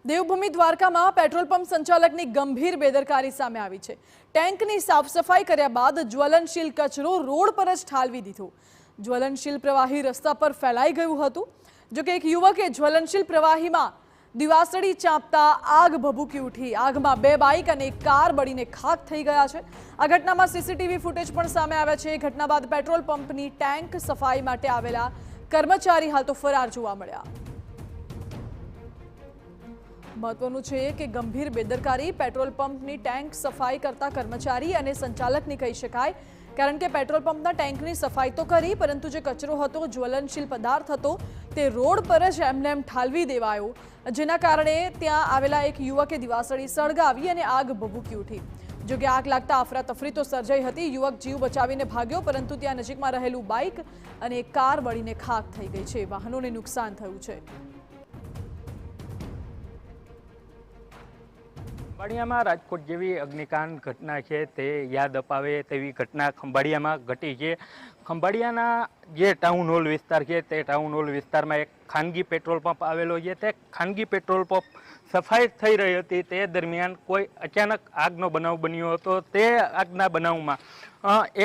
દેવભૂમિ દ્વારકામાં petrol pump સંચાલકની ગંભીર બેદરકારી સામે આવી છે। ટેન્કની સાફ સફાઈ કર્યા બાદ જ્વલનશીલ કચરો રોડ પર જ ઠાલવી દીધો। જ્વલનશીલ પ્રવાહી રસ્તા પર ફેલાઈ ગયું હતું। જો કે એક યુવકે જ્વલનશીલ પ્રવાહીમાં દિવાસળી ચાંપતા આગ ભભૂકી ઉઠી। આગમાં 2 બાઇક અને એક કાર બળીને ખાખ થઈ ગયા છે। આ ઘટનામાં સીસીટીવી ફૂટેજ પણ સામે આવ્યા છે। ઘટના બાદ પેટ્રોલ પંપની ટેન્ક સફાઈ માટે આવેલા કર્મચારી હાલ તો ફરાર જોવા મળ્યા। महत्वનું છે કે ગંભીર બેદરકારી પેટ્રોલ પંપની ટેન્ક સફાઈ કરતા કર્મચારી અને સંચાલકની કહી શકાય, કારણ કે પેટ્રોલ પંપના ટેન્કની સફાઈ તો કરી, પરંતુ જે કચરો હતો, જ્વલનશીલ પદાર્થ હતો, તે રોડ પર જ એમને ઠાલવી દેવાયો, જેના કારણે ત્યાં આવેલા એક યુવકે દિવાસળી સળગાવી અને આગ ભભૂકી ઉઠી। જો કે આગ લાગતા અફરાતફરી તો સર્જાઈ હતી। યુવક જીવ બચાવીને ભાગ્યો, પરંતુ ત્યાં નજીકમાં રહેલું બાઇક અને એક કાર બળીને ખાખ થઈ ગઈ છે। વાહનોને નુકસાન થયું છે। ખંભાળિયામાં રાજકોટ જેવી અગ્નિકાંડ ઘટના છે તે યાદ અપાવે તેવી ઘટના ખંભાળિયામાં ઘટી છે। ખંભાળિયાના જે ટાઉન હોલ વિસ્તાર છે તે ટાઉન હોલ વિસ્તારમાં એક ખાનગી પેટ્રોલ પંપ આવેલો છે। તે ખાનગી પેટ્રોલ પંપ સફાઈ થઈ રહી હતી તે દરમિયાન કોઈ અચાનક આગનો બનાવ બન્યો હતો। તે આગના બનાવમાં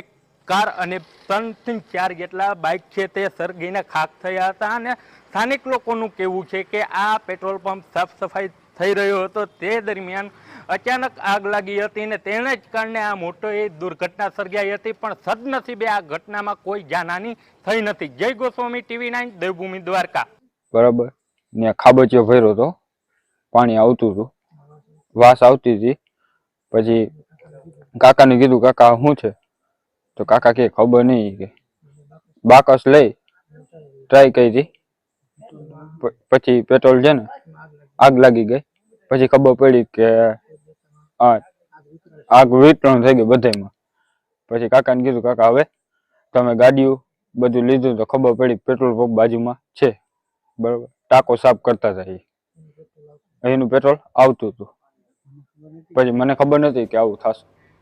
એક કાર અને 3 થી 4 જેટલા બાઇક છે તે સળગીને ખાખ થયા હતા। અને સ્થાનિક લોકોનું કહેવું છે કે આ પેટ્રોલ પંપ સાફ સફાઈ થઈ રહ્યો હતો તે દરમિયાન અચાનક આગ લાગી હતી ને તેને જ કારણે આ મોટી દુર્ઘટના સર્જાઈ હતી। પણ સદનસીબે આ ઘટનામાં કોઈ જાનહાની થઈ નથી। જય ગોસ્વામી, TV9 દેવભૂમિ દ્વારકા। બરાબર, ત્યાં ખાબચિયો ભર્યો હતો, પાણી આવતું હતું, વાસ આવતી હતી। પછી કાકાને કીધું, કાકા શું છે? તો કાકા કે ખબર નહીં, કે બાકસ લઈ ટ્રાય કરી, પછી પેટ્રોલ છે ને આગ લાગી ગઈ। પછી ખબર પડી કે આગ વિતરણ થઈ ગઈ બધામાં। પછી કાકાને કીધું, કાકા હવે તમે ગાડીઓ બધું લીધું તો ખબર પડી પેટ્રોલ પંપ બાજુમાં છે, બરાબર, ટાંકો સાફ કરતા હતા, એનું પેટ્રોલ આવતું હતું। પછી મને ખબર નથી કે આવું થશે।